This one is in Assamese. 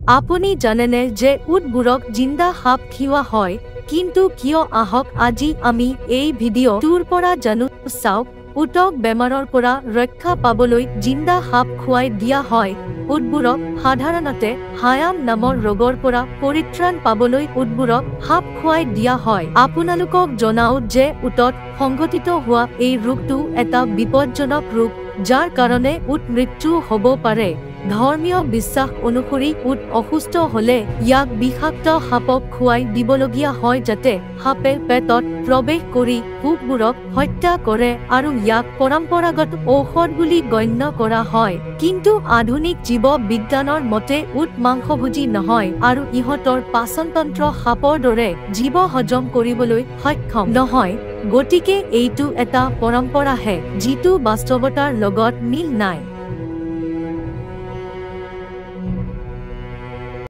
আপুনি জানেনে যে উটবোৰক জিন্দা সাপ খিওৱা হয়? কিন্তু কিয় আহক আজি আমি এই ভিডিঅ'টোৰ পৰা জানো চাওক। উটক বেমাৰৰ পৰা ৰক্ষা পাবলৈ জিন্দা সাপ খুৱাই দিয়া হয়। উটবোৰক সাধাৰণতে হায়াম নামৰ ৰোগৰ পৰা পৰিত্ৰাণ পাবলৈ উটবোৰক সাপ খুৱাই দিয়া হয়। আপোনালোকক জনাও যে উটত সংঘটিত হোৱা এই ৰোগটো এটা বিপদজনক ৰোগ, যাৰ কাৰণে উট মৃত্যু হ'ব পাৰে। ধৰ্মীয় বিশ্বাস অনুসৰি উট অসুস্থ হ'লে ইয়াক বিষাক্ত সাপক খুৱাই দিবলগীয়া হয় যাতে সাপে পেটত প্ৰৱেশ কৰি পোকবোৰক হত্যা কৰে আৰু ইয়াক পৰম্পৰাগত ঔষধ বুলি গণ্য কৰা হয়। কিন্তু আধুনিক জীৱ বিজ্ঞানৰ মতে উট মাংসভোজী নহয় আৰু ইহঁতৰ পাচনতন্ত্ৰ সাপৰ দৰে জীৱ হজম কৰিবলৈ সক্ষম নহয়। গতিকে এইটো এটা পৰম্পৰাহে যিটো বাস্তৱতাৰ লগত মিল নাই।